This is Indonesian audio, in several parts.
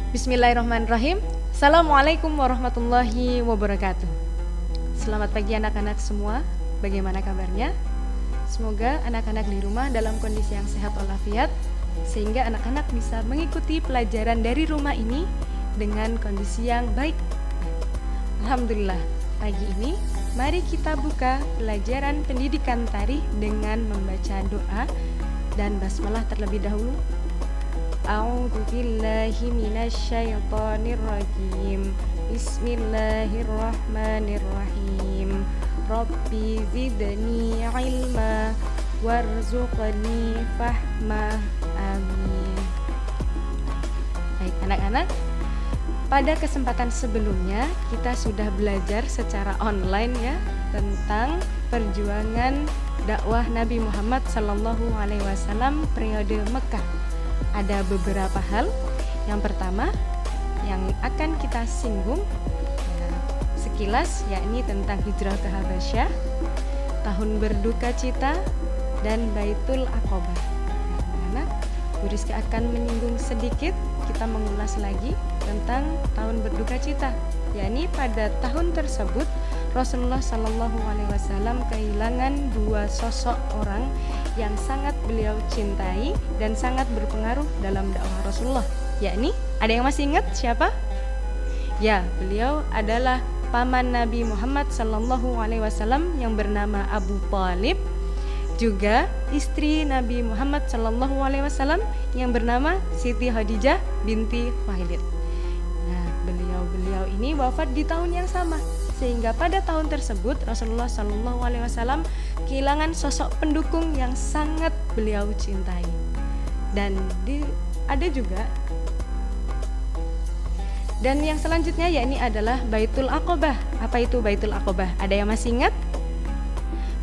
Bismillahirrahmanirrahim. Assalamualaikum warahmatullahi wabarakatuh. Selamat pagi anak-anak semua. Bagaimana kabarnya? Semoga anak-anak di rumah dalam kondisi yang sehat walafiat, sehingga anak-anak bisa mengikuti pelajaran dari rumah ini dengan kondisi yang baik. Alhamdulillah, pagi ini mari kita buka pelajaran pendidikan tarikh dengan membaca doa dan basmalah terlebih dahulu. A'udzu billahi minasyaitonir rajim. Bismillahirrahmanirrahim. Rabbi zidni ilma warzuqni fahma. Amin. Baik anak-anak, pada kesempatan sebelumnya kita sudah belajar secara online ya tentang perjuangan dakwah Nabi Muhammad SAW periode Mekah. Ada beberapa hal. Yang pertama yang akan kita singgung ya, sekilas, yakni tentang hijrah ke Habasyah, tahun berduka cita, dan Baitul Aqobah. Nah, Bu Rizky akan menyinggung sedikit, kita mengulas lagi tentang tahun berduka cita, yakni pada tahun tersebut Rasulullah SAW kehilangan dua sosok orang yang sangat beliau cintai dan sangat berpengaruh dalam dakwah Rasulullah. Yakni, ada yang masih ingat siapa? Ya, beliau adalah paman Nabi Muhammad SAW yang bernama Abu Thalib, juga istri Nabi Muhammad SAW yang bernama Siti Khadijah binti Khuwailid. Nah, beliau ini wafat di tahun yang sama, sehingga pada tahun tersebut Rasulullah SAW kehilangan sosok pendukung yang sangat beliau cintai. Dan dan yang selanjutnya yakni adalah Baitul Aqobah. Apa itu Baitul Aqobah? Ada yang masih ingat?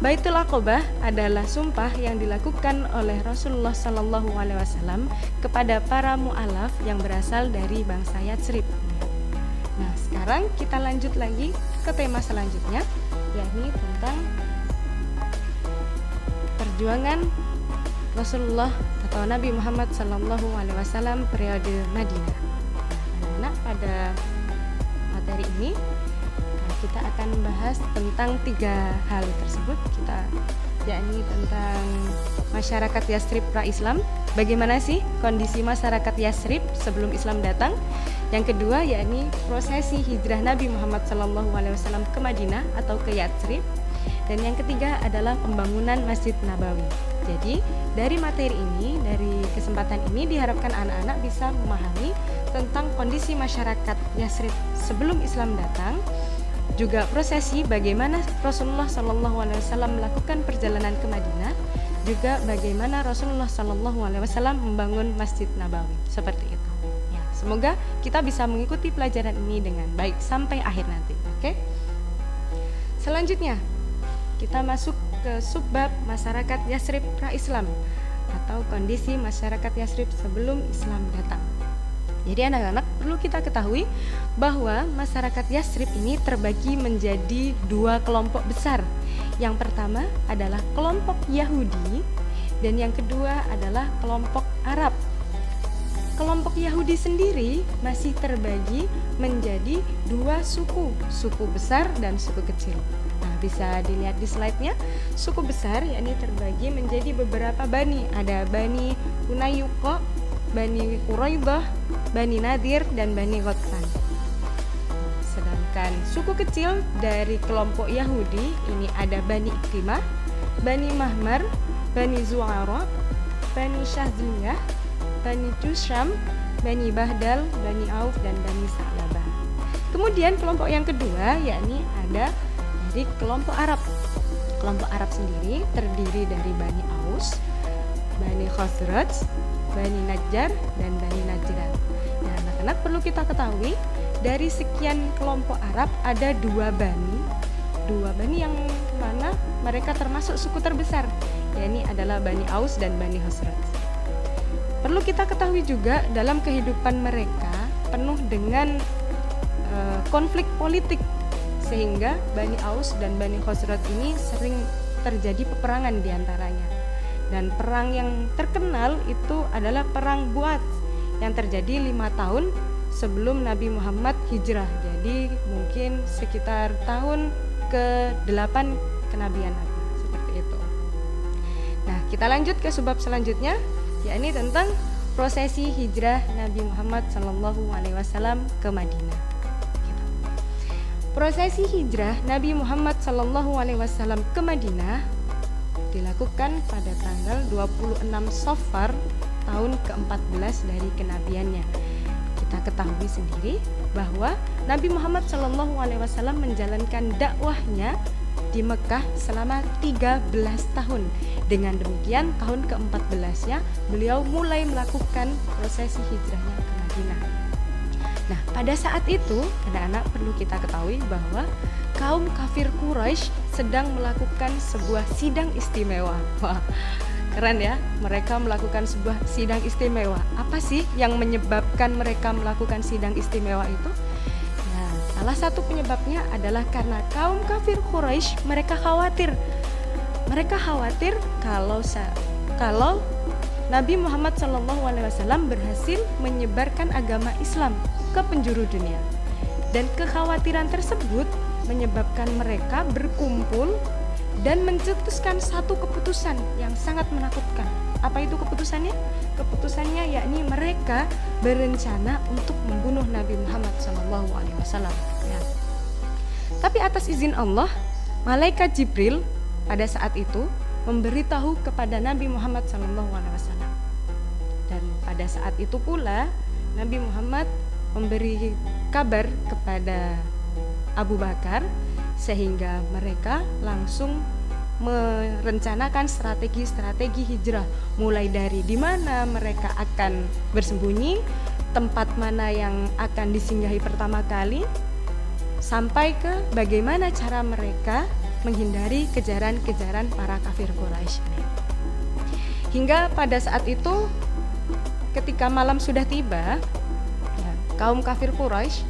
Baitul Aqobah adalah sumpah yang dilakukan oleh Rasulullah SAW kepada para mu'alaf yang berasal dari bangsa Yatsrib. Nah, sekarang kita lanjut lagi ke tema selanjutnya, yakni tentang perjuangan Rasulullah atau Nabi Muhammad SAW periode Madinah. Nah, pada materi ini kita akan membahas tentang tiga hal tersebut, yakni tentang masyarakat Yatsrib pra-Islam. Bagaimana sih kondisi masyarakat Yatsrib sebelum Islam datang? Yang kedua yakni prosesi hijrah Nabi Muhammad SAW ke Madinah atau ke Yatsrib. Dan yang ketiga adalah pembangunan Masjid Nabawi. Jadi dari materi ini, dari kesempatan ini diharapkan anak-anak bisa memahami tentang kondisi masyarakat Yatsrib sebelum Islam datang, juga prosesi bagaimana Rasulullah SAW melakukan perjalanan ke Madinah, juga bagaimana Rasulullah SAW membangun Masjid Nabawi. Seperti itu. Ya, semoga kita bisa mengikuti pelajaran ini dengan baik sampai akhir nanti. Oke? Selanjutnya kita masuk ke subbab masyarakat Yatsrib pra-Islam atau kondisi masyarakat Yatsrib sebelum Islam datang. Jadi anak-anak perlu kita ketahui bahwa masyarakat Yatsrib ini terbagi menjadi dua kelompok besar. Yang pertama adalah kelompok Yahudi dan yang kedua adalah kelompok Arab. Kelompok Yahudi sendiri masih terbagi menjadi dua suku besar dan suku kecil. Nah, bisa dilihat di slide-nya. Suku besar yakni terbagi menjadi beberapa bani. Ada Bani Hunayuqa, Bani Quraidah, Bani Nadir, dan Bani Ghatfan. Sedangkan suku kecil dari kelompok Yahudi ini ada Bani Ikrimah, Bani Mahmar, Bani Zu'ara, Bani Syahziyah, Bani Jusham, Bani Bahdal, Bani Auf, dan Bani Sa'labah. Kemudian kelompok yang kedua yakni ada dari kelompok Arab. Kelompok Arab sendiri terdiri dari Bani Aus, Bani Khazraj, Bani Najjar, dan Bani Najran. Nah, anak-anak perlu kita ketahui dari sekian kelompok Arab ada dua bani yang mana mereka termasuk suku terbesar, yakni adalah Bani Aus dan Bani Khazraj. Perlu kita ketahui juga dalam kehidupan mereka penuh dengan konflik politik, sehingga Bani Aus dan Bani Khazraj ini sering terjadi peperangan di antaranya. Dan perang yang terkenal itu adalah perang Bu'ats yang terjadi 5 tahun sebelum Nabi Muhammad hijrah. Jadi mungkin sekitar tahun ke-8 kenabian Nabi, seperti itu. Nah, kita lanjut ke sebab selanjutnya, yakni tentang prosesi hijrah Nabi Muhammad SAW ke Madinah. Prosesi hijrah Nabi Muhammad SAW ke Madinah dilakukan pada tanggal 26 Safar tahun ke-14 dari kenabiannya. Kita ketahui sendiri bahwa Nabi Muhammad SAW menjalankan dakwahnya di Mekah selama 13 tahun. Dengan demikian tahun ke-14-nya beliau mulai melakukan prosesi hijrahnya ke Madinah. Nah, pada saat itu anak-anak perlu kita ketahui bahwa kaum kafir Quraisy sedang melakukan sebuah sidang istimewa. Wah, keren ya, mereka melakukan sebuah sidang istimewa. Apa sih yang menyebabkan mereka melakukan sidang istimewa itu? Nah, salah satu penyebabnya adalah karena kaum kafir Quraisy mereka khawatir kalau Nabi Muhammad SAW berhasil menyebarkan agama Islam ke penjuru dunia. Dan kekhawatiran tersebut menyebabkan mereka berkumpul dan mencetuskan satu keputusan yang sangat menakutkan. Apa itu keputusannya? Keputusannya yakni mereka berencana untuk membunuh Nabi Muhammad SAW. Ya. Tapi atas izin Allah, malaikat Jibril pada saat itu memberitahu kepada Nabi Muhammad SAW. Dan pada saat itu pula Nabi Muhammad memberi kabar kepada Abu Bakar sehingga mereka langsung merencanakan strategi hijrah, mulai dari di mana mereka akan bersembunyi, tempat mana yang akan disinggahi pertama kali, sampai ke bagaimana cara mereka menghindari kejaran-kejaran para kafir Quraisy. Hingga pada saat itu ketika malam sudah tiba, kaum kafir Quraisy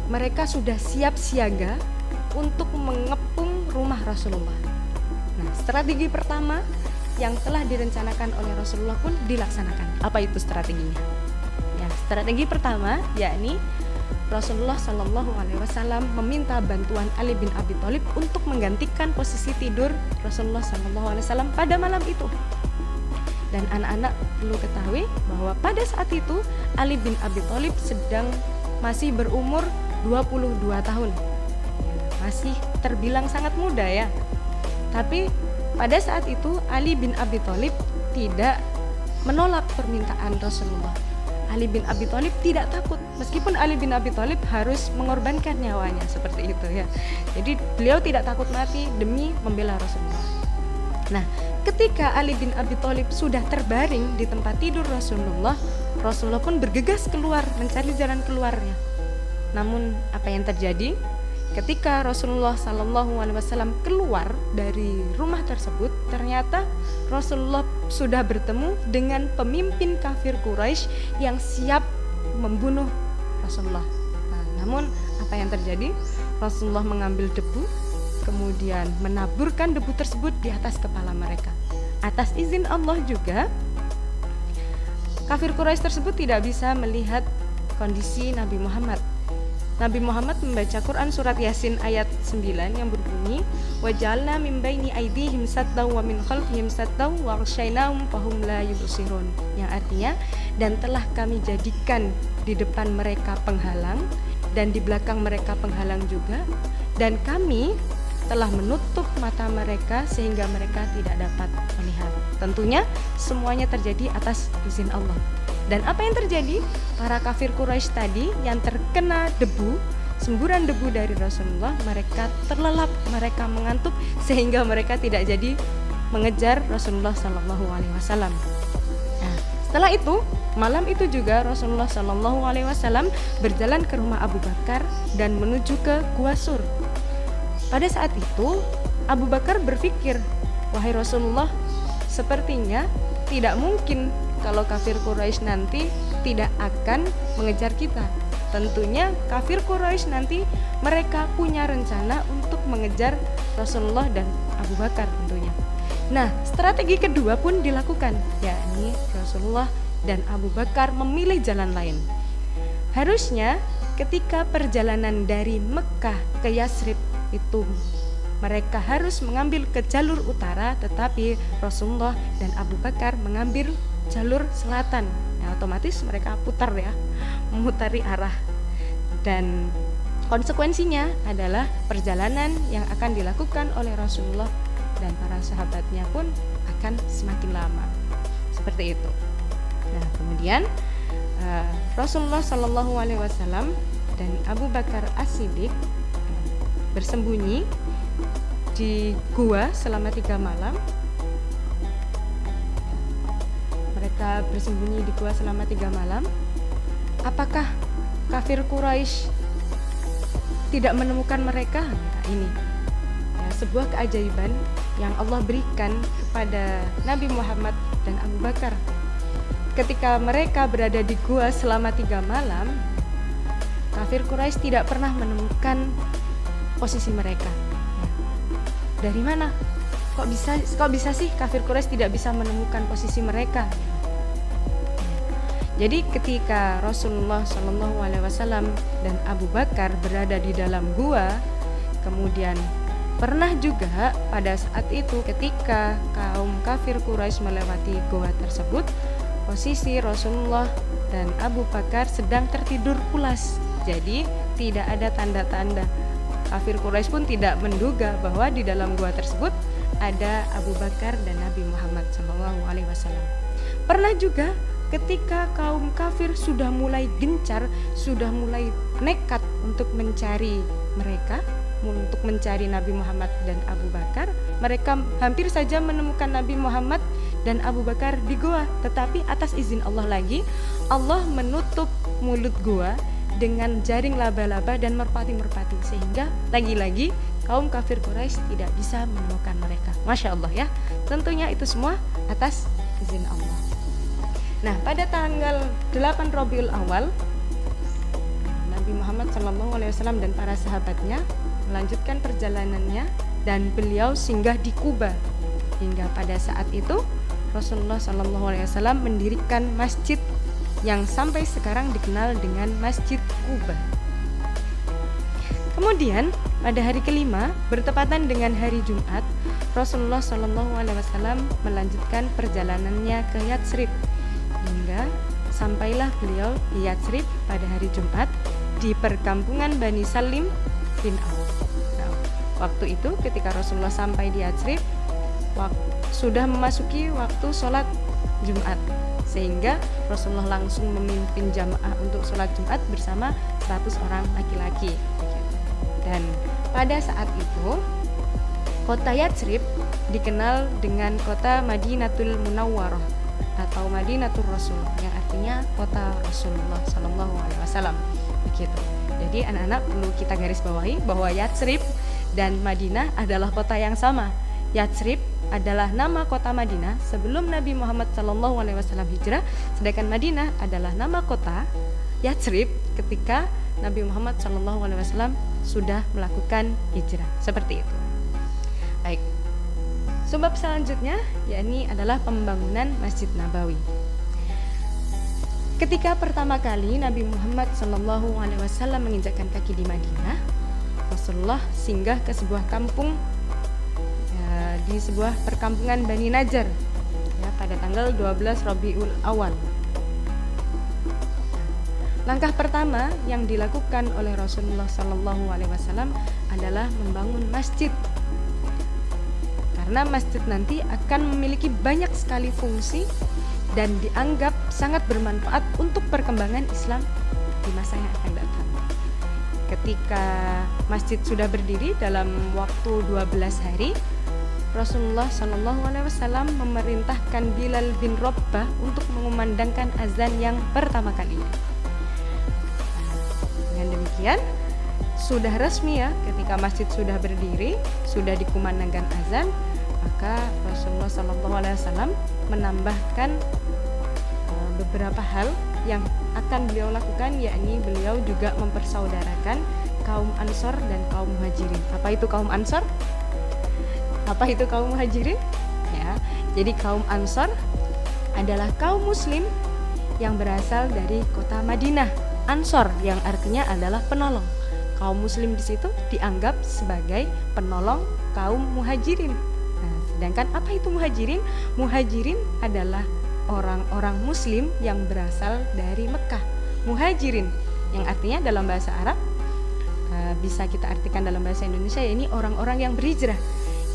mereka sudah siap siaga untuk mengepung rumah Rasulullah. Nah, strategi pertama yang telah direncanakan oleh Rasulullah pun dilaksanakan. Apa itu strateginya? Ya, strategi pertama yakni Rasulullah SAW meminta bantuan Ali bin Abi Thalib untuk menggantikan posisi tidur Rasulullah SAW pada malam itu. Dan anak-anak perlu ketahui bahwa pada saat itu Ali bin Abi Thalib masih berumur 22 tahun. Masih terbilang sangat muda ya. Tapi pada saat itu Ali bin Abi Thalib tidak menolak permintaan Rasulullah. Ali bin Abi Thalib tidak takut, meskipun Ali bin Abi Thalib harus mengorbankan nyawanya seperti itu ya. Jadi beliau tidak takut mati demi membela Rasulullah. Nah, ketika Ali bin Abi Thalib sudah terbaring di tempat tidur Rasulullah pun bergegas keluar mencari jalan keluarnya. Namun apa yang terjadi? Ketika Rasulullah SAW keluar dari rumah tersebut, ternyata Rasulullah sudah bertemu dengan pemimpin kafir Quraisy yang siap membunuh Rasulullah. Nah, namun apa yang terjadi? Rasulullah mengambil debu, kemudian menaburkan debu tersebut di atas kepala mereka. Atas izin Allah juga, kafir Quraisy tersebut tidak bisa melihat kondisi Nabi Muhammad. Nabi Muhammad membaca Quran surat Yasin ayat 9 yang berbunyi, وَجَعَلْنَا مِنْ بَيْنِ أَيْدِيهِمْ سَدًّا وَمِنْ خَلْفِهِمْ سَدًّا وَأَغْشَيْنَاهُمْ فَهُمْ لَا يُبْصِرُونَ, yang artinya, dan telah kami jadikan di depan mereka penghalang dan di belakang mereka penghalang juga, dan kami telah menutup mata mereka sehingga mereka tidak dapat melihat. Tentunya semuanya terjadi atas izin Allah. Dan apa yang terjadi? Para kafir Quraisy tadi yang terkena debu, semburan debu dari Rasulullah, mereka terlelap, mereka mengantuk sehingga mereka tidak jadi mengejar Rasulullah SAW. Nah, setelah itu, malam itu juga Rasulullah SAW berjalan ke rumah Abu Bakar dan menuju ke Gua Sur. Pada saat itu, Abu Bakar berpikir, wahai Rasulullah, sepertinya tidak mungkin kalau kafir Quraisy nanti tidak akan mengejar kita. Tentunya kafir Quraisy nanti mereka punya rencana untuk mengejar Rasulullah dan Abu Bakar tentunya. Nah, strategi kedua pun dilakukan, yakni Rasulullah dan Abu Bakar memilih jalan lain. Harusnya ketika perjalanan dari Mekah ke Yatsrib itu mereka harus mengambil ke jalur utara, tetapi Rasulullah dan Abu Bakar mengambil jalur selatan. Nah, otomatis mereka putar ya, memutari arah. Dan konsekuensinya adalah perjalanan yang akan dilakukan oleh Rasulullah dan para sahabatnya pun akan semakin lama. Seperti itu. Nah, kemudian Rasulullah Shallallahu Alaihi Wasallam dan Abu Bakar As-Siddiq bersembunyi di gua selama 3 malam. Mereka bersembunyi di gua selama 3 malam. Apakah kafir Quraisy tidak menemukan mereka? Nah, ini ya, sebuah keajaiban yang Allah berikan kepada Nabi Muhammad dan Abu Bakar. Ketika mereka berada di gua selama 3 malam, kafir Quraisy tidak pernah menemukan posisi mereka. Dari mana? Kok bisa sih kafir Quraisy tidak bisa menemukan posisi mereka? Jadi ketika Rasulullah Shallallahu Alaihi Wasallam dan Abu Bakar berada di dalam gua, kemudian pernah juga pada saat itu ketika kaum kafir Quraisy melewati gua tersebut, posisi Rasulullah dan Abu Bakar sedang tertidur pulas. Jadi tidak ada tanda-tanda. Kafir Quraisy pun tidak menduga bahwa di dalam gua tersebut ada Abu Bakar dan Nabi Muhammad SAW. Pernah juga ketika kaum kafir sudah mulai gencar, sudah mulai nekat untuk mencari mereka, untuk mencari Nabi Muhammad dan Abu Bakar, mereka hampir saja menemukan Nabi Muhammad dan Abu Bakar di gua, tetapi atas izin Allah lagi, Allah menutup mulut gua dengan jaring laba-laba dan merpati-merpati, sehingga lagi-lagi kaum kafir Quraisy tidak bisa menemukan mereka. Masya Allah ya, tentunya itu semua atas izin Allah. Nah, pada tanggal 8 Rabiul Awal, Nabi Muhammad SAW dan para sahabatnya melanjutkan perjalanannya dan beliau singgah di Kuba. Hingga pada saat itu Rasulullah SAW mendirikan masjid yang sampai sekarang dikenal dengan Masjid Kuba. Kemudian pada hari kelima bertepatan dengan hari Jumat, Rasulullah SAW melanjutkan perjalanannya ke Yatsrib hingga sampailah beliau di Yatsrib pada hari Jumat di perkampungan Bani Salim bin Auf. Nah, waktu itu ketika Rasulullah sampai di Yatsrib sudah memasuki waktu sholat Jumat, sehingga Rasulullah langsung memimpin jamaah untuk sholat Jumat bersama 100 orang laki-laki. Dan pada saat itu kota Yatsrib dikenal dengan kota Madinatul Munawwarah atau Madinatul Rasul, yang artinya kota Rasulullah Sallallahu Alaihi Wasallam. Begitu. Jadi anak-anak perlu kita garis bawahi bahwa Yatsrib dan Madinah adalah kota yang sama. Yatsrib adalah nama kota Madinah sebelum Nabi Muhammad SAW hijrah, sedangkan Madinah adalah nama kota Yatsrib ketika Nabi Muhammad SAW sudah melakukan hijrah. Seperti itu. Baik. Sebab selanjutnya yakni adalah pembangunan Masjid Nabawi. Ketika pertama kali Nabi Muhammad SAW menginjakkan kaki di Madinah, Rasulullah singgah ke sebuah kampung di sebuah perkampungan Bani Najjar ya, pada tanggal 12 Rabiul Awal. Langkah pertama yang dilakukan oleh Rasulullah SAW adalah membangun masjid, karena masjid nanti akan memiliki banyak sekali fungsi dan dianggap sangat bermanfaat untuk perkembangan Islam di masa yang akan datang. Ketika masjid sudah berdiri dalam waktu 12 hari, Rasulullah SAW memerintahkan Bilal bin Rabbah untuk mengumandangkan azan yang pertama kalinya. Dengan demikian, sudah resmi ya, ketika masjid sudah berdiri, sudah dikumandangkan azan, maka Rasulullah SAW menambahkan beberapa hal yang akan beliau lakukan, yakni beliau juga mempersaudarakan kaum Ansor dan kaum Muhajirin. Apa itu kaum Ansor? Apa itu kaum Muhajirin? Ya, jadi kaum Ansor adalah kaum Muslim yang berasal dari kota Madinah. Ansor yang artinya adalah penolong. Kaum muslim di situ dianggap sebagai penolong kaum muhajirin. Nah, sedangkan apa itu muhajirin? Muhajirin adalah orang-orang muslim yang berasal dari Mekah. Muhajirin yang artinya dalam bahasa Arab bisa kita artikan dalam bahasa Indonesia, ya ini orang-orang yang berhijrah.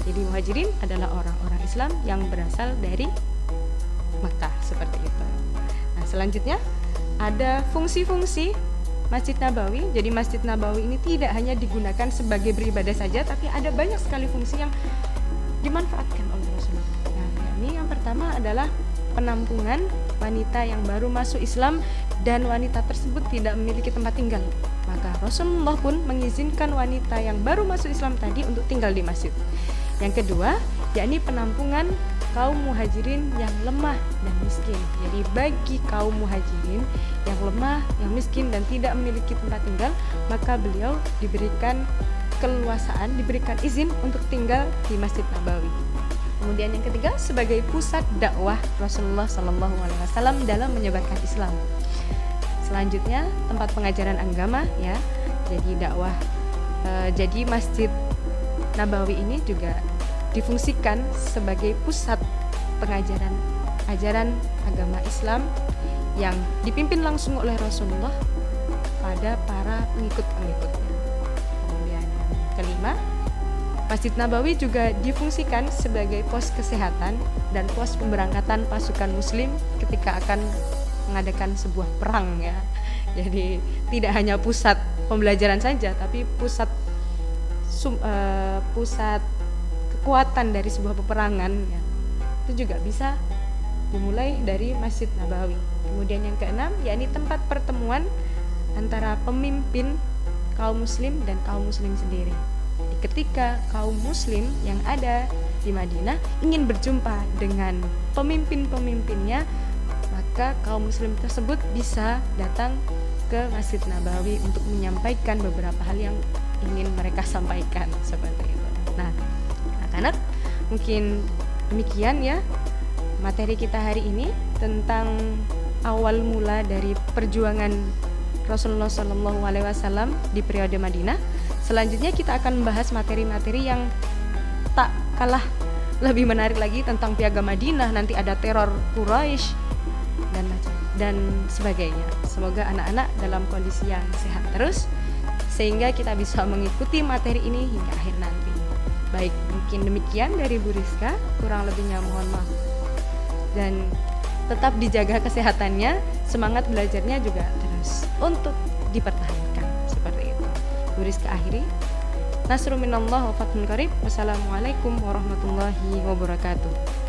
Jadi muhajirin adalah orang-orang Islam yang berasal dari Mekah, seperti itu. Nah, selanjutnya ada fungsi-fungsi Masjid Nabawi. Jadi Masjid Nabawi ini tidak hanya digunakan sebagai beribadah saja, tapi ada banyak sekali fungsi yang dimanfaatkan oleh Rasulullah. Nah, ini yang pertama adalah penampungan wanita yang baru masuk Islam dan wanita tersebut tidak memiliki tempat tinggal. Maka Rasulullah pun mengizinkan wanita yang baru masuk Islam tadi untuk tinggal di masjid. Yang kedua, yakni penampungan kaum muhajirin yang lemah dan miskin. Jadi bagi kaum muhajirin yang lemah, yang miskin dan tidak memiliki tempat tinggal, maka beliau diberikan keleluasaan, diberikan izin untuk tinggal di Masjid Nabawi. Kemudian yang ketiga, sebagai pusat dakwah Rasulullah SAW dalam menyebarkan Islam. Selanjutnya tempat pengajaran agama, ya. Jadi dakwah. Jadi Masjid Nabawi ini juga difungsikan sebagai pusat pengajaran ajaran agama Islam yang dipimpin langsung oleh Rasulullah pada para pengikut-pengikutnya. Kemudian yang kelima, Masjid Nabawi juga difungsikan sebagai pos kesehatan dan pos pemberangkatan pasukan muslim ketika akan mengadakan sebuah perang, ya. Jadi tidak hanya pusat pembelajaran saja, tapi pusat kekuatan dari sebuah peperangan, ya, itu juga bisa dimulai dari Masjid Nabawi. Kemudian yang keenam, yakni tempat pertemuan antara pemimpin kaum muslim dan kaum muslim sendiri. Jadi ketika kaum muslim yang ada di Madinah ingin berjumpa dengan pemimpin-pemimpinnya, maka kaum muslim tersebut bisa datang ke Masjid Nabawi untuk menyampaikan beberapa hal yang ingin mereka sampaikan, seperti itu. Nah, anak-anak, mungkin demikian ya materi kita hari ini tentang awal mula dari perjuangan Rasulullah SAW di periode Madinah. Selanjutnya kita akan membahas materi-materi yang tak kalah lebih menarik lagi tentang Piagam Madinah. Nanti ada teror Quraisy dan sebagainya. Semoga anak-anak dalam kondisi yang sehat terus, sehingga kita bisa mengikuti materi ini hingga akhir nanti. Baik, mungkin demikian dari Bu Rizka, kurang lebihnya mohon maaf. Dan tetap dijaga kesehatannya, semangat belajarnya juga terus untuk dipertahankan, seperti itu. Bu Rizka akhiri. Nasrun minallah wa fathun qarib. Wassalamualaikum warahmatullahi wabarakatuh.